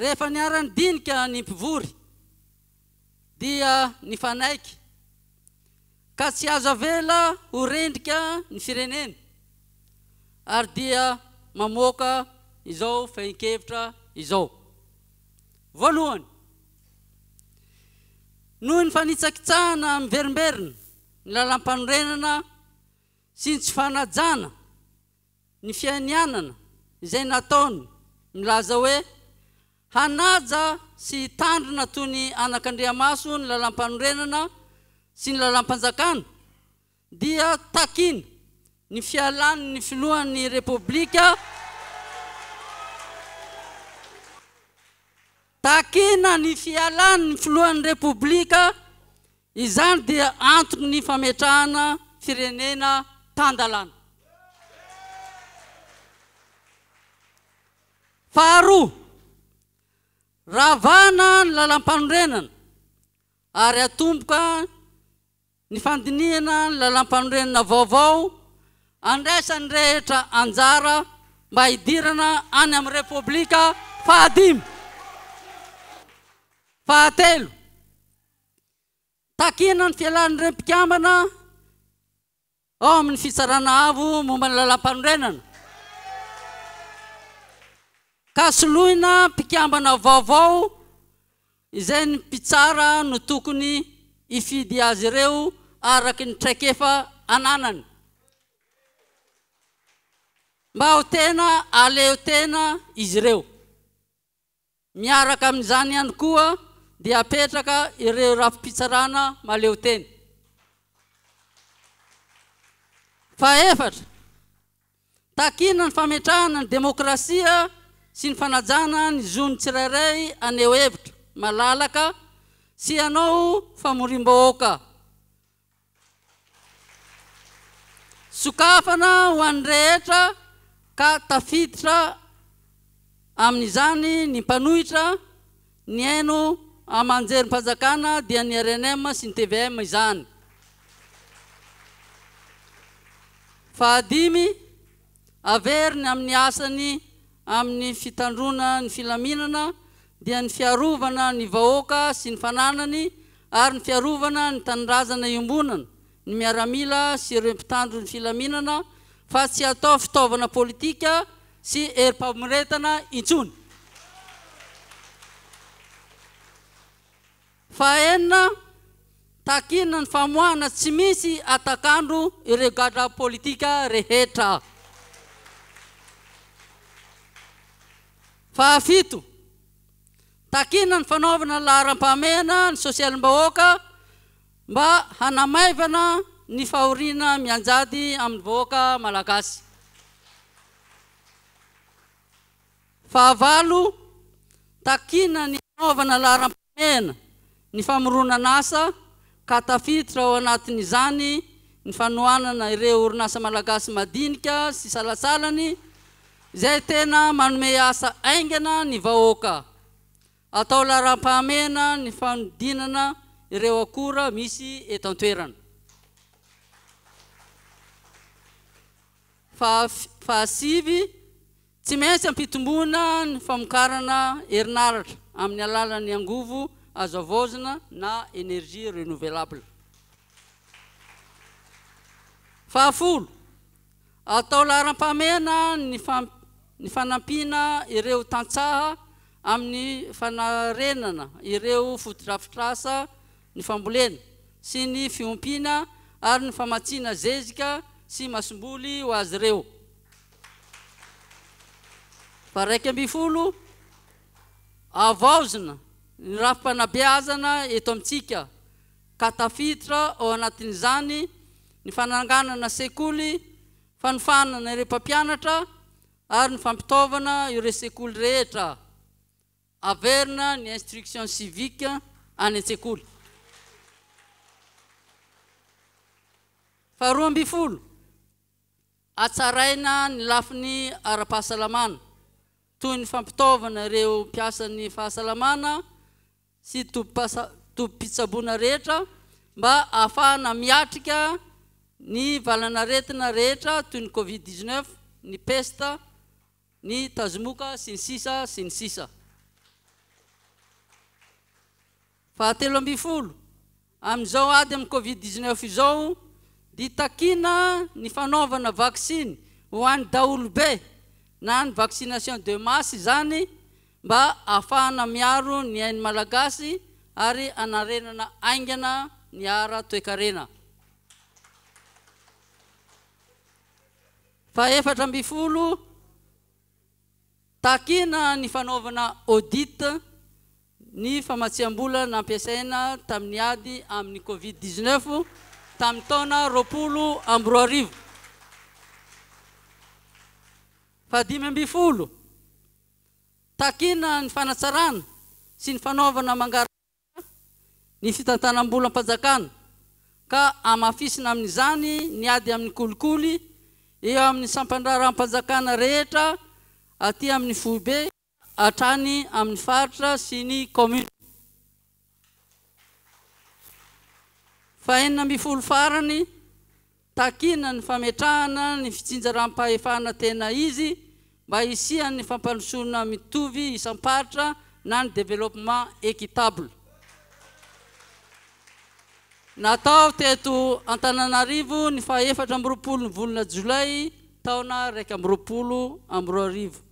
rehefa niara-nidinika ny mpivory dia nifanaiky ka tsy azo avela ho rendrika ny firenena ary dia mamoaka izao fehi-kevitra izao. Voalohany, noho ny fanitsakitsahana miverimberina ny lalam-panorenana sy ny tsy fanajana ny fianianana izay nataony milaza hoe hanaja sy tandrina toy ny anak'Andriamaso ny lalam-panorenana sy ny lalam-panjakana dia takina ny fialan'ny filohan'ny repoblika, takina ny fialan'ny filohan'ny repoblika, izany dia antony ny fametrahana firenena tandalana. Faharoa, ravana ny lalam-panorenana ary atomboka ny fandinihana ny lalam-panorenana vaovao andraisan'ny rehetra anjara mba hidirana any amin'ny repoblika fahadimy. Fahatelo, takina ny fialan'ny rem-pikambana ao amin'ny fitsarana avo momba ny lalam-panorenana ka soloina mpikambana vaovao izay ny mpitsara no tokony hifidy azy ireo araky ny traikefa ananany mba ho tena aleo tena izy ireo. Miaraka amin'izany ihany koa dia apetraka ireo rafi-pitsarana maleo tena. Fahaefatra, takina ny fametrahana ny demokrasia sy ny fanajana ny zon'ny tsirairay aneo hevitra malalaka sy anao famorim-bahoaka. Sokafana ho an'ny rehetra ka tafiditra amin'izany ny mpanohitra ny haino amanjerim-panjakana dia ny RNM sy ny TVM izany. Fahadimy, averiny amin'ny asany amin'ny fitandrona ny filaminana dia ny fiarovana ny vahoaka sy ny fananany ary ny fiarovana ny tanindrazana iombonana ny miaramila sy ireo mpitandro ny filaminana fa tsy atao fitaovana politika sy erim-pamoretana intsony. Fahaenina, takina ny famoahana tsy misy atakandro ireo gadra politika rehetra. Fahafito, takina ny fanaovana laharam-pahamehana ny sosialim-bahoaka mba hanamaivana ny fahoriana mianjady amin'ny vahoaka malagasy. Fahavalo, takina ny fanaovana laharam-pahamehana ny famoronana asa ka tafiditra ao anatin'izany ny fanohanana ireo orinasa malagasy madinika sy salasalany izay tena manome asa aingana ny vahoaka. Atao laharam-pahamehana ny fanodinana ireo akora misy eto an-toerana. Fahasivy, tsy maintsy ampitombona ny famokarana herinaratra amin'ny alalan'ny angovo azo avozina na énergie renouvelable. Fahafolo, atao laharam-pahamehana ny fanampiana ireo tantsaha amin'ny fanarenana ireo fotodrafitrasa ny fambolena sy ny fiompiana ary ny famatsiana zezika sy masomboly ho azy ireo. Fa 12, avaozina ny rafi-panabeazana eto amintsika ka tafiditra ao anatin'izany ny fananganana sekoly, fanofanana ireo mpampianatra ary ny fampitaovana ireo sekoly rehetra. Averina ny instruction civique any an-tsekoly. Fa 12, atsaraina ny lafiny ara-pahasalamana toy ny fampitaovana ireo mpiasan'ny fahasalamana sy tompim-pitsaboana rehetra mba ahafahana miatrika ny valanaretina rehetra toy ny Covid-19, ny pesta, ny tazomoka sy ny sisa sy ny sisa. Fahatelo amby folo amin'izao ady amin'ny Covid-19 izao dia takina ny fanaovana vaksiny ho an'ny daolobe na ny vaccination de masse zany mba ahafahana miaro ny ain'ny malagasy ary anarenana aingana ny ara toe-karena. Fahaefatra amby folo takina ny fanaovana audit ny famatsiam-bola nampiasaina tamin'ny ady amin'ny Covid-19 tamin'ny taona 2020. Fahadimy amby folo takina ny fanatsarana sy ny fanaovana mangaraka ny fitantanam-bolam-panjakana ka amafisina amin'izany ny ady amin'ny kolikoly eo amin'ny sampandraram-panjakana rehetra aty amin'ny Foibe hatrany amin'ny faritra sy ny commune. Fahaenina amby folo farany takina ny fametrahana ny fitsinjaram-pahefana tena izy mba hisian'ny fampandrosoana mitovy isam-paritra na ny développement équitable. Natao teto Antananarivo ny fahaefatra amby roapolo ny volana Jolay taona 2020.